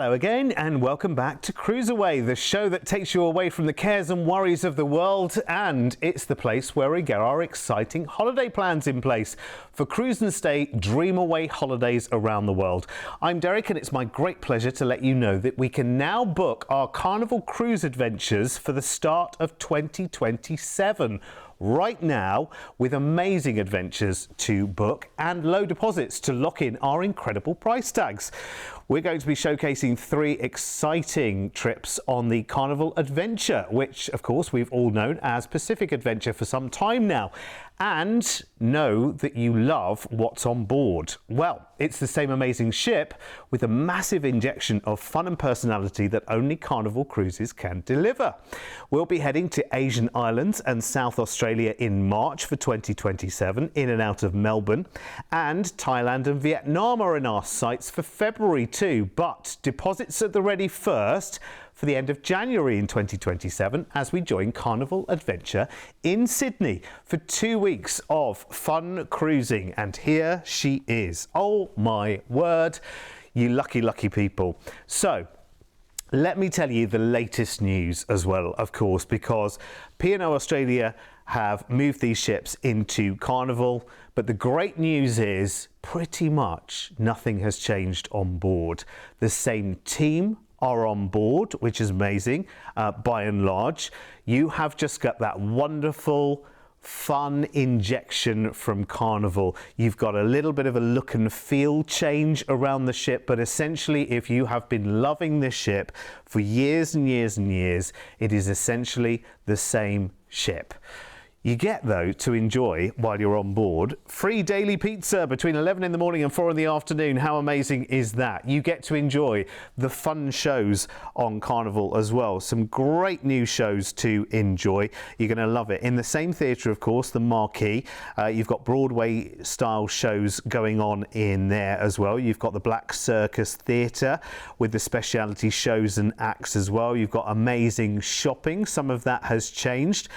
Hello again and welcome back to CruiseAway, the show that takes you away from the cares and worries of the world, and it's the place where we get our exciting holiday plans in place for cruise and stay dream away holidays around the world. I'm Derek and it's my great pleasure to let you know that we can now book our Carnival cruise adventures for the start of 2027. Right now, with amazing adventures to book and low deposits to lock in our incredible price tags. We're going to be showcasing 3 exciting trips on the Carnival Adventure, which of course we've all known as Pacific Adventure for some time now. And know that you love what's on board. Well, it's the same amazing ship with a massive injection of fun and personality that only Carnival cruises can deliver. We'll be heading to Asian islands and South Australia in March for 2027, in and out of Melbourne, and Thailand and Vietnam are in our sights for February too, but deposits at the ready first for the end of January in 2027 as we join Carnival Adventure in Sydney for 2 weeks of fun cruising. And here she is. Oh my word, you lucky, lucky people. So let me tell you the latest news as well, of course, because P&O Australia have moved these ships into Carnival, but the great news is pretty much nothing has changed on board. The same team are on board, which is amazing by and large. You have just got that wonderful fun injection from Carnival. You've got a little bit of a look and feel change around the ship, but essentially if you have been loving this ship for years and years and years, it is essentially the same ship. You get, though, to enjoy, while you're on board, free daily pizza between 11 in the morning and 4 in the afternoon. How amazing is that? You get to enjoy the fun shows on Carnival as well. Some great new shows to enjoy. You're going to love it. In the same theatre, of course, the Marquee, you've got Broadway-style shows going on in there as well. You've got the Black Circus Theatre with the specialty shows and acts as well. You've got amazing shopping. Some of that has changed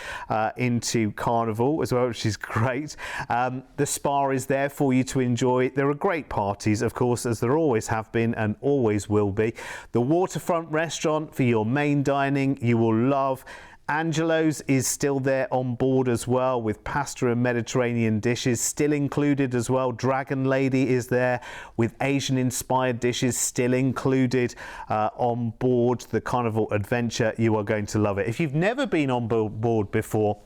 into Carnival as well, which is great. The spa is there for you to enjoy. There are great parties, of course, as there always have been and always will be. The waterfront restaurant for your main dining you will love. Angelo's is still there on board as well, with pasta and Mediterranean dishes still included as well. Dragon Lady is there with Asian inspired dishes still included on board the Carnival Adventure. You are going to love it. If you've never been on board before,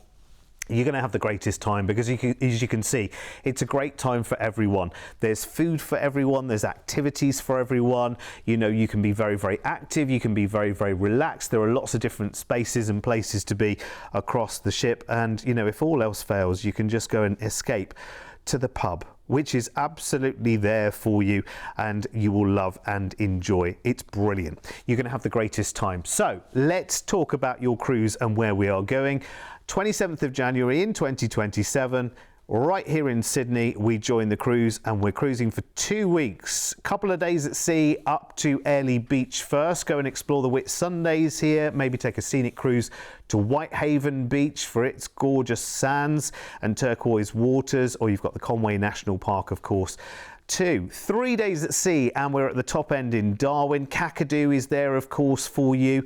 you're going to have the greatest time, because as you can see, it's a great time for everyone. There's food for everyone, there's activities for everyone. You know, you can be very, very active, you can be very, very relaxed. There are lots of different spaces and places to be across the ship, and you know, if all else fails, you can just go and escape to the pub, which is absolutely there for you and you will love and enjoy. It's brilliant. You're going to have the greatest time. So let's talk about your cruise and where we are going. 27th of January in 2027, right here in Sydney, we join the cruise and we're cruising for 2 weeks. A couple of days at sea up to Airlie Beach first. Go and explore the Whitsundays here. Maybe take a scenic cruise to Whitehaven Beach for its gorgeous sands and turquoise waters. Or you've got the Conway National Park, of course, 3 days at sea, and we're at the top end in Darwin. Kakadu is there, of course, for you.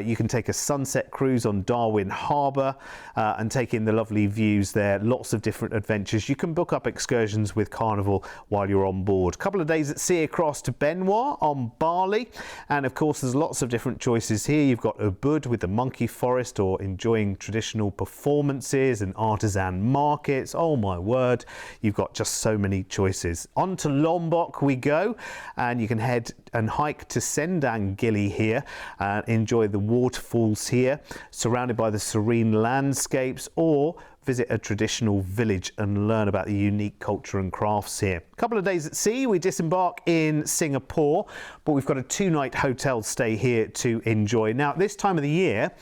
You can take a sunset cruise on Darwin Harbour and take in the lovely views there. Lots of different adventures. You can book up excursions with Carnival while you're on board. A couple of days at sea across to Benoit on Bali, and of course there's lots of different choices here. You've got Ubud with the monkey forest, or enjoying traditional performances and artisan markets. Oh my word, you've got just so many choices. On to Lombok we go, and you can head and hike to Sendang Gili here and enjoy the waterfalls here, surrounded by the serene landscapes, or visit a traditional village and learn about the unique culture and crafts here. A couple of days at sea, we disembark in Singapore, but we've got a 2-night hotel stay here to enjoy. Now, this time of the year,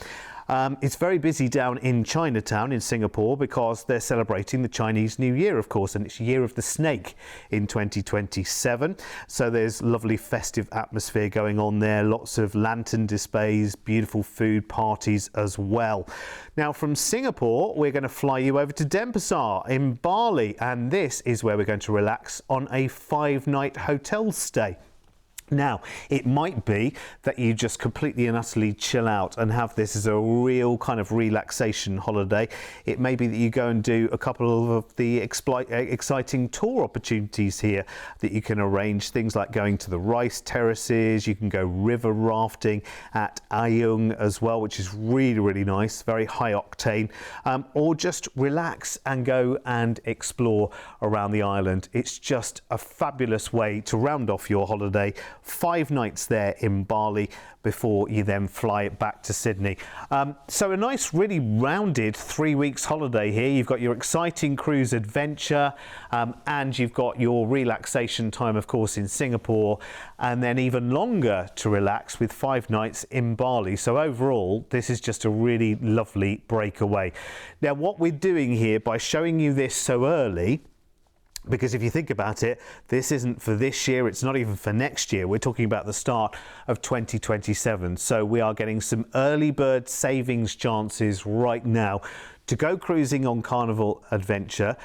it's very busy down in Chinatown in Singapore, because they're celebrating the Chinese New Year, of course, and it's Year of the Snake in 2027. So there's lovely festive atmosphere going on there, lots of lantern displays, beautiful food, parties as well. Now from Singapore, we're going to fly you over to Denpasar in Bali, and this is where we're going to relax on a 5-night hotel stay. Now, it might be that you just completely and utterly chill out and have this as a real kind of relaxation holiday. It may be that you go and do a couple of the exciting tour opportunities here that you can arrange, things like going to the rice terraces. You can go river rafting at Ayung as well, which is really, really nice, very high octane, or just relax and go and explore around the island. It's just a fabulous way to round off your holiday. 5 nights there in Bali before you then fly it back to Sydney. So a nice, really rounded 3 weeks holiday here. You've got your exciting cruise adventure, and you've got your relaxation time, of course, in Singapore, and then even longer to relax with 5 nights in Bali. So overall, this is just a really lovely breakaway. Now, what we're doing here by showing you this so early, because if you think about it, this isn't for this year, it's not even for next year. We're talking about the start of 2027. So we are getting some early bird savings chances right now to go cruising on Carnival Adventure.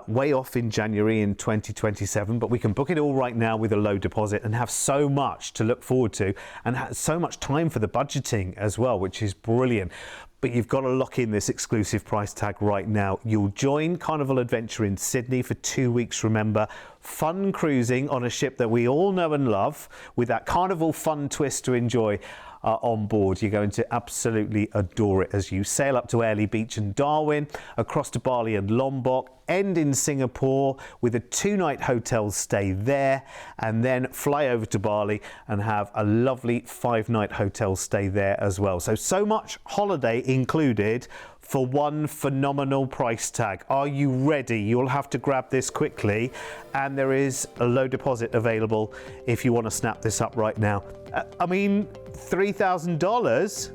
Way off in January in 2027, but we can book it all right now with a low deposit and have so much to look forward to, and so much time for the budgeting as well, which is brilliant. But you've got to lock in this exclusive price tag right now. You'll join Carnival Adventure in Sydney for 2 weeks, remember. Fun cruising on a ship that we all know and love, with that Carnival fun twist to enjoy on board. You're going to absolutely adore it as you sail up to Airlie Beach and Darwin, across to Bali and Lombok, end in Singapore with a 2-night hotel stay there, and then fly over to Bali and have a lovely 5-night hotel stay there as well. So much holiday included for one phenomenal price tag. Are you ready? You'll have to grab this quickly, and there is a low deposit available if you want to snap this up right now. I mean, $3,000?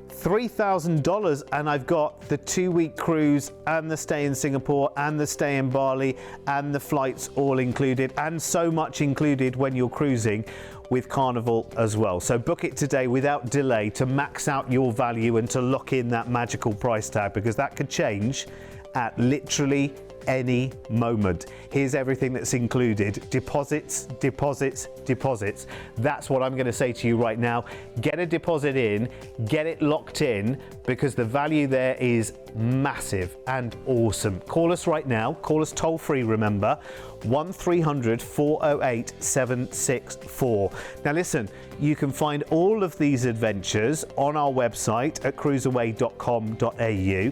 $3,000, and I've got the 2-week cruise and the stay in Singapore and the stay in Bali and the flights all included, and so much included when you're cruising with Carnival as well. So book it today without delay to max out your value and to lock in that magical price tag, because that could change at literally any moment. Here's everything that's included. Deposits, deposits, deposits. That's what I'm going to say to you right now. Get a deposit in, get it locked in, because the value there is massive and awesome. Call us right now. Call us toll free, remember, 1300 408 764. Now listen, you can find all of these adventures on our website at cruiseaway.com.au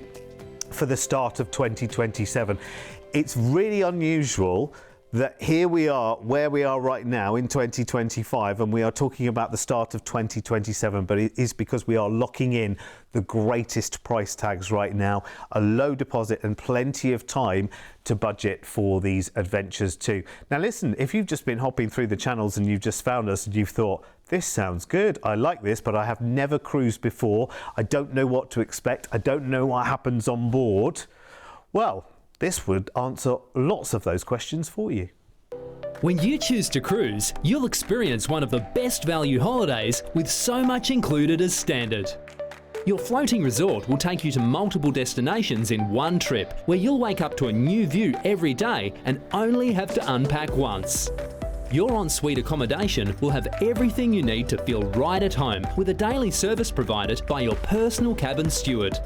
for the start of 2027. It's really unusual that here we are, where we are right now in 2025, and we are talking about the start of 2027, but it is because we are locking in the greatest price tags right now, a low deposit and plenty of time to budget for these adventures too. Now listen, if you've just been hopping through the channels and you've just found us and you've thought, this sounds good, I like this, but I have never cruised before, I don't know what to expect, I don't know what happens on board, well, this would answer lots of those questions for you. When you choose to cruise, you'll experience one of the best value holidays with so much included as standard. Your floating resort will take you to multiple destinations in one trip, where you'll wake up to a new view every day and only have to unpack once. Your en-suite accommodation will have everything you need to feel right at home, with a daily service provided by your personal cabin steward.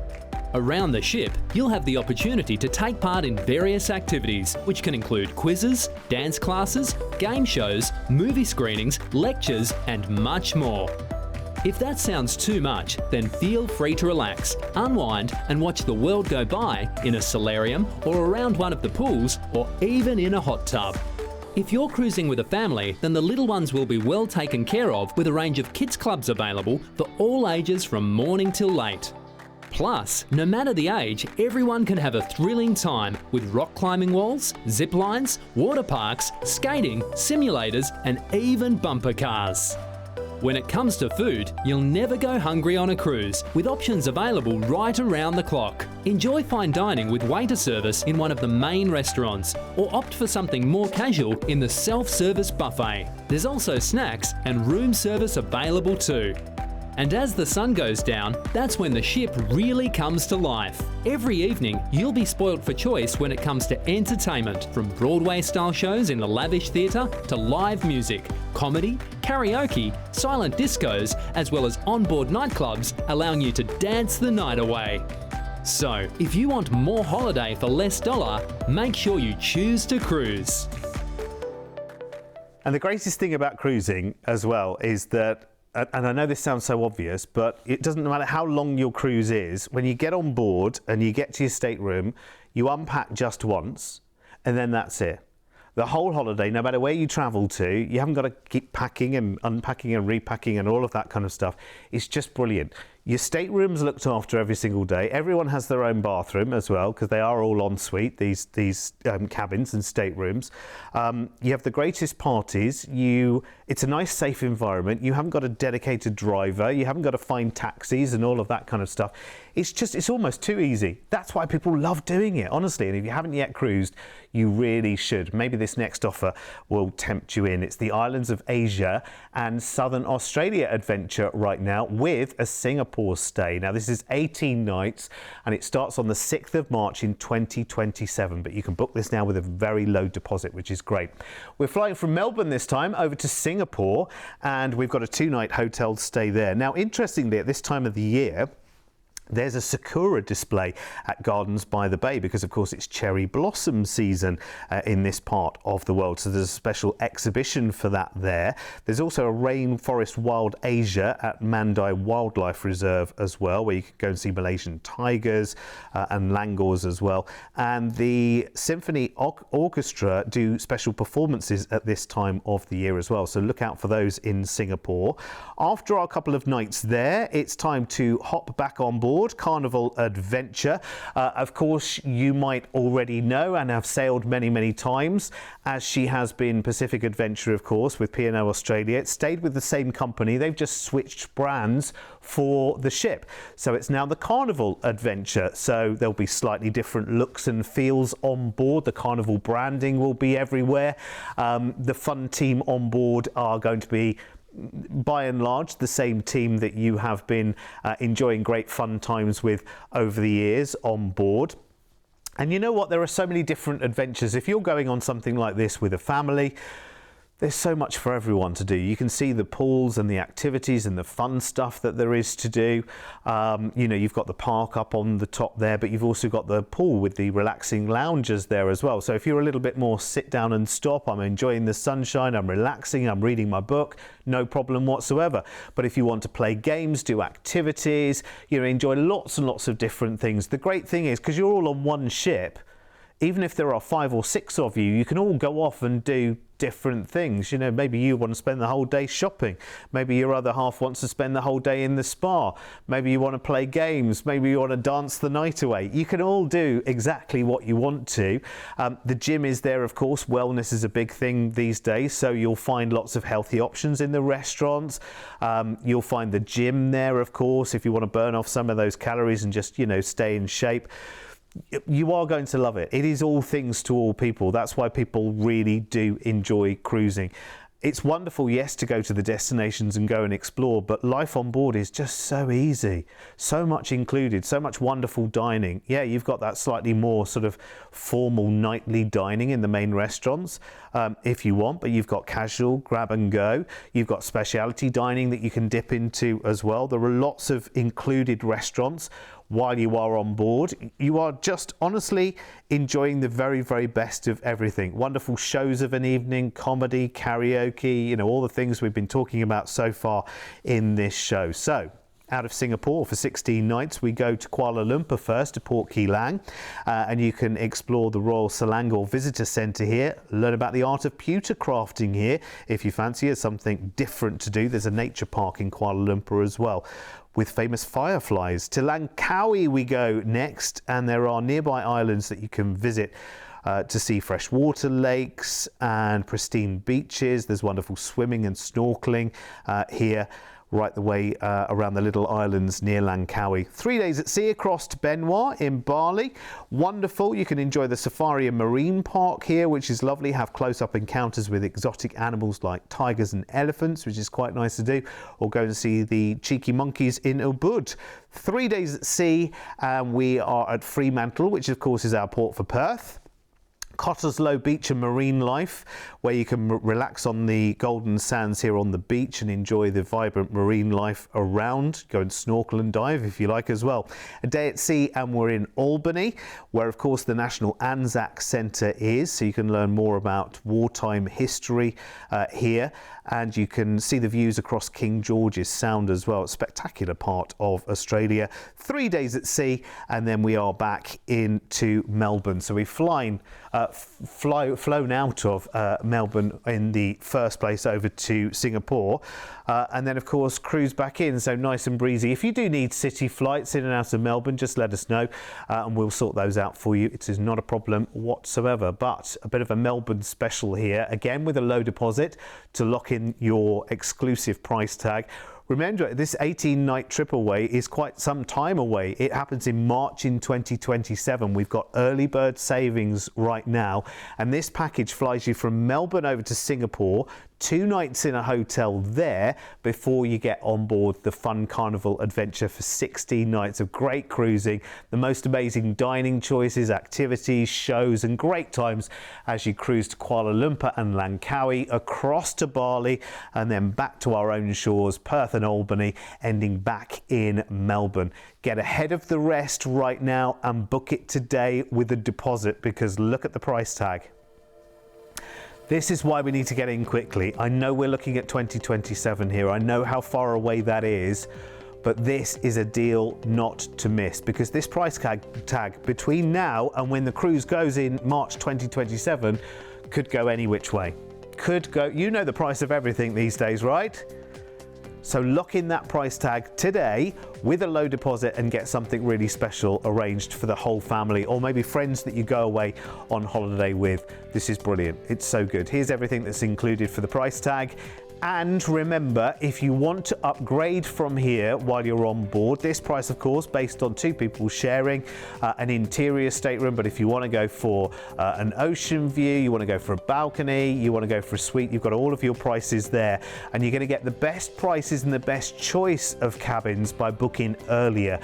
Around the ship, you'll have the opportunity to take part in various activities, which can include quizzes, dance classes, game shows, movie screenings, lectures, and much more. If that sounds too much, then feel free to relax, unwind, and watch the world go by in a solarium or around one of the pools, or even in a hot tub. If you're cruising with a family, then the little ones will be well taken care of, with a range of kids clubs available for all ages from morning till late. Plus, no matter the age, everyone can have a thrilling time with rock climbing walls, zip lines, water parks, skating, simulators, and even bumper cars. When it comes to food, you'll never go hungry on a cruise, with options available right around the clock. Enjoy fine dining with waiter service in one of the main restaurants, or opt for something more casual in the self-service buffet. There's also snacks and room service available too. And as the sun goes down, that's when the ship really comes to life. Every evening, you'll be spoilt for choice when it comes to entertainment, from Broadway-style shows in the lavish theatre to live music, comedy, karaoke, silent discos, as well as onboard nightclubs, allowing you to dance the night away. So, if you want more holiday for less dollar, make sure you choose to cruise. And the greatest thing about cruising as well is that, and I know this sounds so obvious, but it doesn't matter how long your cruise is, when you get on board and you get to your stateroom, you unpack just once and then that's it. The whole holiday, no matter where you travel to, you haven't got to keep packing and unpacking and repacking and all of that kind of stuff. It's just brilliant. Your stateroom's looked after every single day. Everyone has their own bathroom as well, because they are all en suite, these cabins and staterooms. You have the greatest parties. It's a nice, safe environment. You haven't got a dedicated driver. You haven't got to find taxis and all of that kind of stuff. It's almost too easy. That's why people love doing it, honestly. And if you haven't yet cruised, you really should. Maybe this next offer will tempt you in. It's the islands of Asia and Southern Australia adventure right now with a Singapore stay. Now, this is 18 nights and it starts on the 6th of March in 2027, but you can book this now with a very low deposit, which is great. We're flying from Melbourne this time over to Singapore, and we've got a 2-night hotel stay there. Now, interestingly, at this time of the year, there's a sakura display at Gardens by the Bay because, of course, it's cherry blossom season in this part of the world. So there's a special exhibition for that there. There's also a Rainforest Wild Asia at Mandai Wildlife Reserve as well, where you can go and see Malaysian tigers and langurs as well. And the Symphony Orchestra do special performances at this time of the year as well. So look out for those in Singapore. After our couple of nights there, it's time to hop back on board Carnival Adventure. Of course, you might already know and have sailed many times, as she has been Pacific Adventure, of course, with P&O Australia. It stayed with the same company. They've just switched brands for the ship. So it's now the Carnival Adventure. So there'll be slightly different looks and feels on board. The Carnival branding will be everywhere. The fun team on board are going to be, by and large, the same team that you have been enjoying great fun times with over the years on board. And you know what? There are so many different adventures. If you're going on something like this with a family, there's so much for everyone to do. You can see the pools and the activities and the fun stuff that there is to do. You've got the park up on the top there, but you've also got the pool with the relaxing lounges there as well. So if you're a little bit more sit down and stop, I'm enjoying the sunshine, I'm relaxing, I'm reading my book, no problem whatsoever. But if you want to play games, do activities, enjoy lots and lots of different things. The great thing is, because you're all on one ship, even if there are 5 or 6 of you, you can all go off and do different things. Maybe you want to spend the whole day shopping. Maybe your other half wants to spend the whole day in the spa. Maybe you want to play games. Maybe you want to dance the night away. You can all do exactly what you want to. The gym is there, of course. Wellness is a big thing these days, so you'll find lots of healthy options in the restaurants. You'll find the gym there, of course, if you want to burn off some of those calories and just, stay in shape. You are going to love it. It is all things to all people. That's why people really do enjoy cruising. It's wonderful, yes, to go to the destinations and go and explore, but life on board is just so easy. So much included, so much wonderful dining. Yeah, you've got that slightly more sort of formal nightly dining in the main restaurants if you want, but you've got casual, grab and go. You've got specialty dining that you can dip into as well. There are lots of included restaurants while you are on board. You are just honestly enjoying the very, very best of everything. Wonderful shows of an evening, comedy, karaoke, all the things we've been talking about so far in this show. So, out of Singapore for 16 nights, we go to Kuala Lumpur first, to Port Keelang, and you can explore the Royal Selangor Visitor Centre here, learn about the art of pewter crafting here if you fancy it, something different to do. There's a nature park in Kuala Lumpur as well, with famous fireflies. To Langkawi we go next, and there are nearby islands that you can visit to see freshwater lakes and pristine beaches. There's wonderful swimming and snorkeling here. right the way around the little islands near Langkawi. 3 days at sea across to Benoit in Bali. Wonderful. You can enjoy the safari and marine park here, which is lovely. Have close-up encounters with exotic animals like tigers and elephants, which is quite nice to do. Or go and see the cheeky monkeys in Ubud. 3 days at sea, and we are at Fremantle, which of course is our port for Perth. Cottesloe Beach and Marine Life, where you can relax on the golden sands here on the beach and enjoy the vibrant marine life around. Go and snorkel and dive if you like as well. A day at sea, and we're in Albany, where of course the National Anzac Centre is, so you can learn more about wartime history here, and you can see the views across King George's Sound as well. A spectacular part of Australia. 3 days at sea, and then we are back into Melbourne. So we've flown out of Melbourne in the first place over to Singapore, and then of course cruise back in, so nice and breezy. If you do need city flights in and out of Melbourne, just let us know and we'll sort those out for you. It is not a problem whatsoever. But a bit of a Melbourne special here, again with a low deposit to lock in your exclusive price tag. Remember, this 18-night trip away is quite some time away. It happens in March in 2027. We've got early bird savings right now, and this package flies you from Melbourne over to Singapore, 2 nights in a hotel there before you get on board the Fun Carnival adventure for 16 nights of great cruising, the most amazing dining choices, activities, shows and great times as you cruise to Kuala Lumpur and Langkawi, across to Bali, and then back to our own shores, Perth and Albany, ending back in Melbourne. Get ahead of the rest right now and book it today with a deposit, because look at the price tag. This is why we need to get in quickly. I know we're looking at 2027 here. I know how far away that is, but this is a deal not to miss, because this price tag between now and when the cruise goes in March 2027 could go any which way. Could go, you know the price of everything these days, right? So lock in that price tag today with a low deposit and get something really special arranged for the whole family, or maybe friends that you go away on holiday with. This is brilliant. It's so good. Here's everything that's included for the price tag. And remember, if you want to upgrade from here while you're on board, this price of course based on 2 people sharing an interior stateroom, but if you want to go for an ocean view, you want to go for a balcony, you want to go for a suite, you've got all of your prices there, and you're going to get the best prices and the best choice of cabins by booking earlier,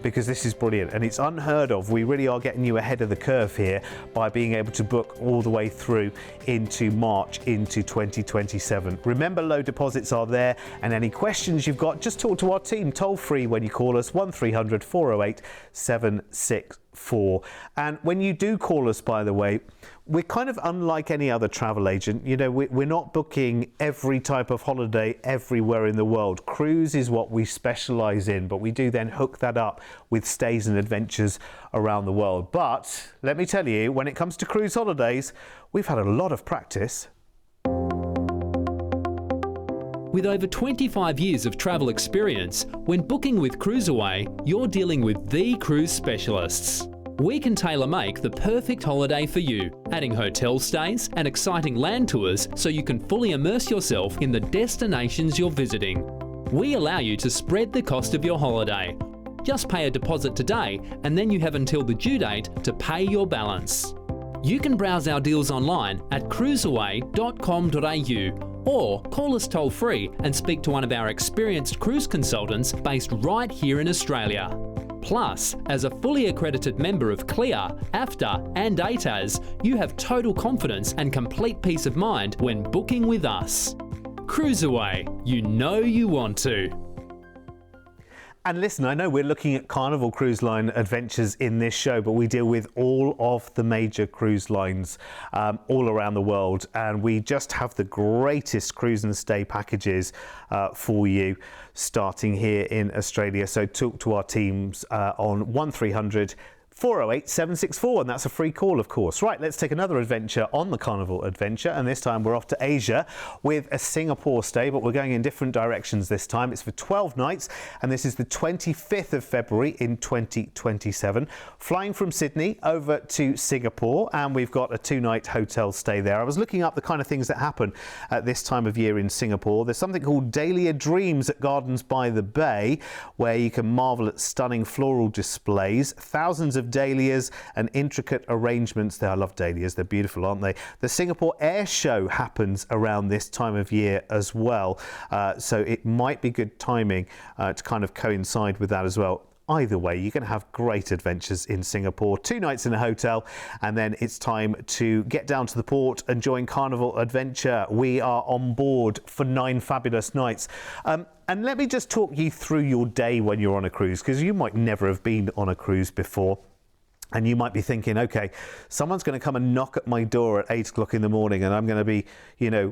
because this is brilliant and it's unheard of. We really are getting you ahead of the curve here by being able to book all the way through into March into 2027. Remember, low deposits are there, and any questions you've got, just talk to our team toll free when you call us 1300 408 764. And when you do call us, by the way, we're kind of unlike any other travel agent. You know, we're not booking every type of holiday everywhere in the world. Cruise is what we specialize in, but we do then hook that up with stays and adventures around the world. But let me tell you, when it comes to cruise holidays, we've had a lot of practice. With over 25 years of travel experience, when booking with CruiseAway, you're dealing with the cruise specialists. We can tailor-make the perfect holiday for you, adding hotel stays and exciting land tours so you can fully immerse yourself in the destinations you're visiting. We allow you to spread the cost of your holiday. Just pay a deposit today, and then you have until the due date to pay your balance. You can browse our deals online at cruiseaway.com.au or call us toll free and speak to one of our experienced cruise consultants based right here in Australia. Plus, as a fully accredited member of CLIA, AFTA and ATAS, you have total confidence and complete peace of mind when booking with us. CruiseAway, you know you want to. And listen, I know we're looking at Carnival Cruise Line adventures in this show, but we deal with all of the major cruise lines all around the world, and we just have the greatest cruise and stay packages for you starting here in Australia. So talk to our teams on 1300 408 764, and that's a free call, of course. Right, let's take another adventure on the Carnival adventure, and this time we're off to Asia with a Singapore stay, but we're going in different directions this time. It's for 12 nights, and this is the 25th of February in 2027. Flying from Sydney over to Singapore, and we've got a 2-night hotel stay there. I was looking up the kind of things that happen at this time of year in Singapore. There's something called Dahlia Dreams at Gardens by the Bay, where you can marvel at stunning floral displays, thousands of dahlias and intricate arrangements there. I love dahlias, they're beautiful, aren't they? The Singapore Air Show happens around this time of year as well, so it might be good timing to kind of coincide with that as well. Either way, you're going to have great adventures in Singapore. 2 nights in a hotel, and then it's time to get down to the port and join Carnival Adventure. We are on board for 9 fabulous nights. And let me just talk you through your day when you're on a cruise, because you might never have been on a cruise before. And you might be thinking, okay, someone's going to come and knock at my door at 8 o'clock in the morning, and I'm going to be,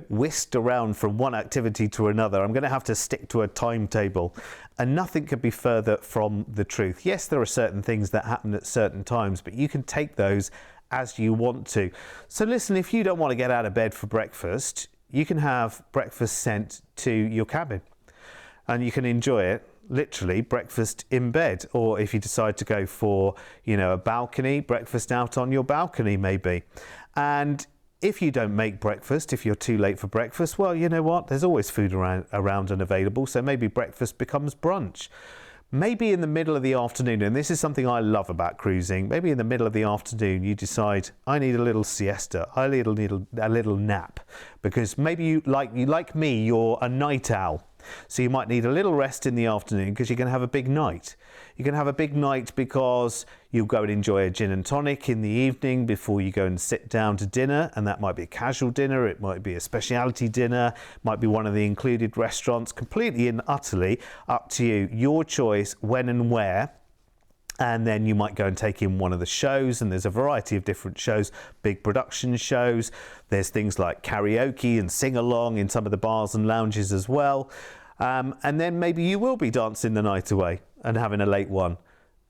whisked around from one activity to another. I'm going to have to stick to a timetable. And nothing could be further from the truth. Yes, there are certain things that happen at certain times, but you can take those as you want to. So listen, if you don't want to get out of bed for breakfast, you can have breakfast sent to your cabin, and you can enjoy it. Literally breakfast in bed, or if you decide to go for a balcony, breakfast out on your balcony maybe. And if you don't make breakfast, if you're too late for breakfast, well, you know what, there's always food around and available, so maybe breakfast becomes brunch. Maybe in the middle of the afternoon, and this is something I love about cruising, maybe in the middle of the afternoon you decide, I need a little siesta, I need a little nap, because maybe you like me, you're a night owl. So you might need a little rest in the afternoon because you're going to have a big night. You're going to have a big night because you'll go and enjoy a gin and tonic in the evening before you go and sit down to dinner, and that might be a casual dinner, it might be a specialty dinner, might be one of the included restaurants, completely and utterly up to you, your choice when and where. And then you might go and take in one of the shows, and there's a variety of different shows, big production shows. There's things like karaoke and sing-along in some of the bars and lounges as well. And then maybe you will be dancing the night away and having a late one.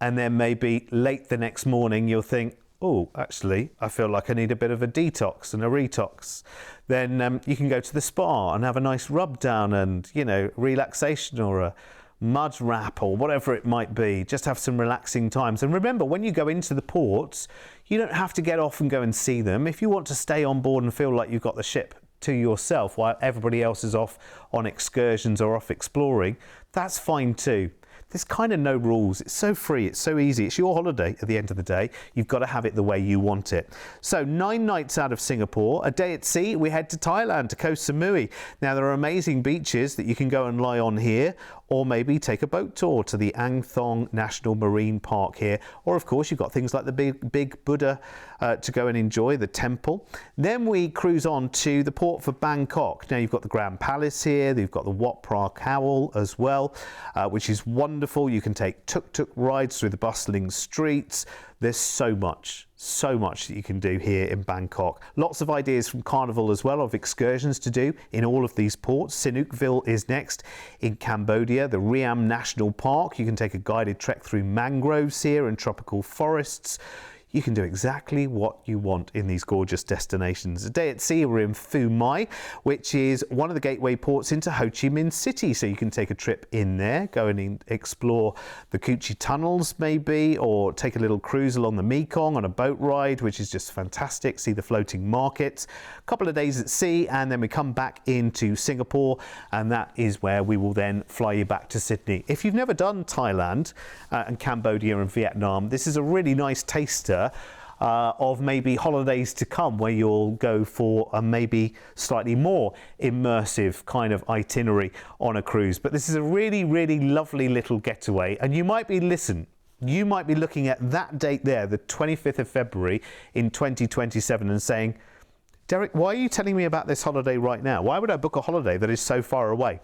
And then maybe late the next morning you'll think, oh, actually, I feel like I need a bit of a detox and a retox. Then you can go to the spa and have a nice rub down and, relaxation, or a mud wrap or whatever it might be. Just have some relaxing times. And remember, when you go into the ports, you don't have to get off and go and see them. If you want to stay on board and feel like you've got the ship to yourself while everybody else is off on excursions or off exploring, that's fine too. There's kind of no rules. It's so free, it's so easy. It's your holiday at the end of the day. You've got to have it the way you want it. So 9 nights out of Singapore, a day at sea, we head to Thailand, to Koh Samui. Now there are amazing beaches that you can go and lie on here, or maybe take a boat tour to the Ang Thong National Marine Park here. Or of course, you've got things like the big Buddha to go and enjoy, the temple. Then we cruise on to the port for Bangkok. Now you've got the Grand Palace here, you've got the Wat Phra Kaew as well, which is wonderful. You can take tuk-tuk rides through the bustling streets. There's so much that you can do here in Bangkok. Lots of ideas from Carnival as well of excursions to do in all of these ports. Sihanoukville is next in Cambodia, the Ream National Park. You can take a guided trek through mangroves here and tropical forests. You can do exactly what you want in these gorgeous destinations. A day at sea, we're in Phu Mai, which is one of the gateway ports into Ho Chi Minh City. So you can take a trip in there, go and explore the Cu Chi tunnels maybe, or take a little cruise along the Mekong on a boat ride, which is just fantastic. See the floating markets. A couple of days at sea, and then we come back into Singapore, and that is where we will then fly you back to Sydney. If you've never done Thailand and Cambodia and Vietnam, this is a really nice taster of maybe holidays to come, where you'll go for a maybe slightly more immersive kind of itinerary on a cruise. But this is a really, really lovely little getaway, and you might be looking at that date there, the 25th of February in 2027, and saying, Derek, why are you telling me about this holiday right now? Why would I book a holiday that is so far away?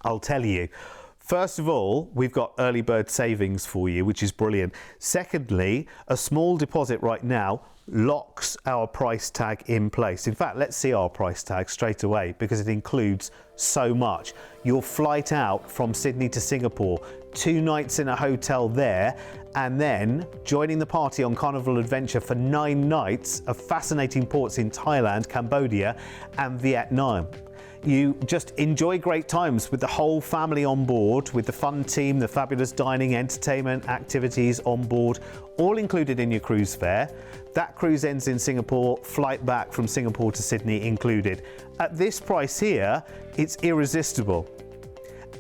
I'll tell you. First of all, we've got early bird savings for you, which is brilliant. Secondly, a small deposit right now locks our price tag in place. In fact, let's see our price tag straight away because it includes so much. Your flight out from Sydney to Singapore, 2 nights in a hotel there, and then joining the party on Carnival Adventure for 9 nights of fascinating ports in Thailand, Cambodia and Vietnam. You just enjoy great times with the whole family on board, with the fun team, the fabulous dining, entertainment, activities on board, all included in your cruise fare. That cruise ends in Singapore, flight back from Singapore to Sydney included. At this price here, it's irresistible.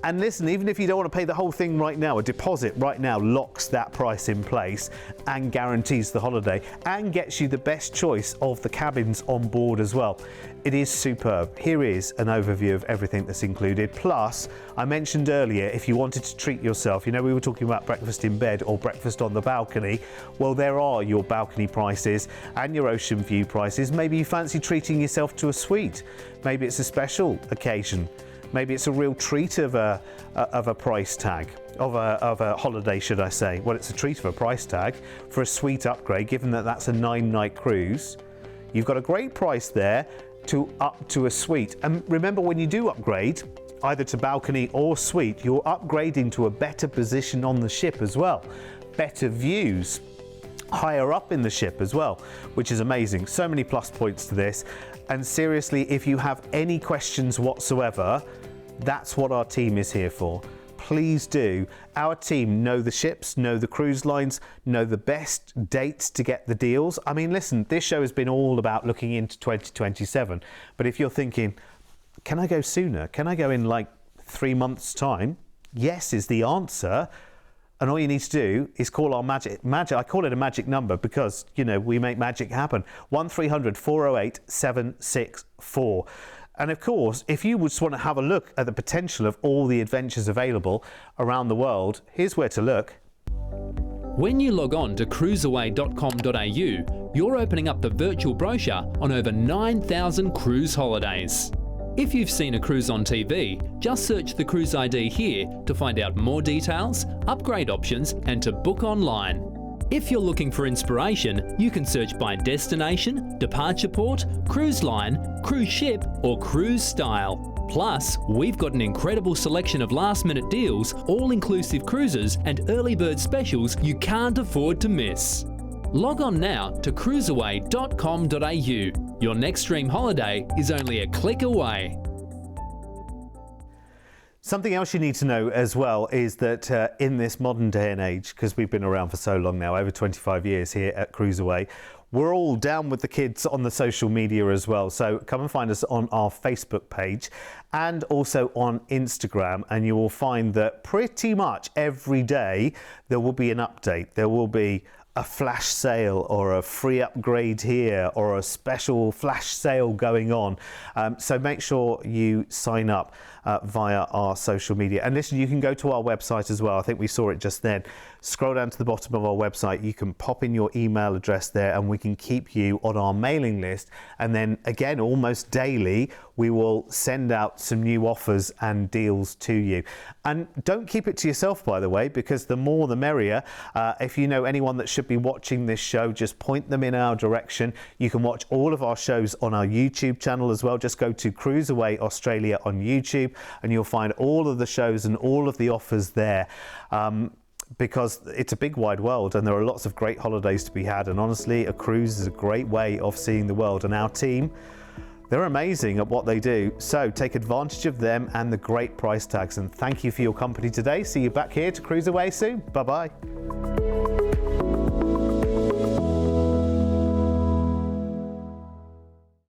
And listen, even if you don't want to pay the whole thing right now, a deposit right now locks that price in place and guarantees the holiday and gets you the best choice of the cabins on board as well. It is superb. Here is an overview of everything that's included. Plus, I mentioned earlier, if you wanted to treat yourself, you know, we were talking about breakfast in bed or breakfast on the balcony. Well, there are your balcony prices and your ocean view prices. Maybe you fancy treating yourself to a suite. Maybe it's a special occasion. Maybe it's a real treat of a price tag, of a holiday, should I say. Well, it's a treat of a price tag for a suite upgrade, given that that's a 9-night cruise. You've got a great price there up to a suite. And remember, when you do upgrade, either to balcony or suite, you're upgrading to a better position on the ship as well. Better views, higher up in the ship as well, which is amazing. So many plus points to this. And seriously, if you have any questions whatsoever, that's what our team is here for. Please do. Our team know the ships, know the cruise lines, know the best dates to get the deals. I mean, listen, this show has been all about looking into 2027. But if you're thinking, can I go sooner? Can I go in like 3 months' time? Yes is the answer. And all you need to do is call our magic. I call it a magic number because, you know, we make magic happen. 1300 408 764. And of course, if you just want to have a look at the potential of all the adventures available around the world, here's where to look. When you log on to cruiseaway.com.au, you're opening up the virtual brochure on over 9,000 cruise holidays. If you've seen a cruise on TV, just search the cruise ID here to find out more details, upgrade options, and to book online. If you're looking for inspiration, you can search by destination, departure port, cruise line, cruise ship, or cruise style. Plus, we've got an incredible selection of last-minute deals, all-inclusive cruises, and early bird specials you can't afford to miss. Log on now to cruiseaway.com.au. Your next dream holiday is only a click away. Something else you need to know as well is that in this modern day and age, because we've been around for so long now, over 25 years here at CruiseAway, we're all down with the kids on the social media as well. So come and find us on our Facebook page and also on Instagram, and you will find that pretty much every day there will be an update. There will be a flash sale or a free upgrade here or a special flash sale going on. So make sure you sign up via our social media. And listen, you can go to our website as well. I think we saw it just then. Scroll down to the bottom of our website. You can pop in your email address there and we can keep you on our mailing list. And then again, almost daily, we will send out some new offers and deals to you. And don't keep it to yourself, by the way, because the more the merrier. If you know anyone that should be watching this show, just point them in our direction. You can watch all of our shows on our YouTube channel as well. Just go to CruiseAway Australia on YouTube and you'll find all of the shows and all of the offers there. Because it's a big wide world and there are lots of great holidays to be had, and honestly a cruise is a great way of seeing the world, and our team, they're amazing at what they do. So take advantage of them and the great price tags, and thank you for your company today. See you back here to CruiseAway soon. Bye bye.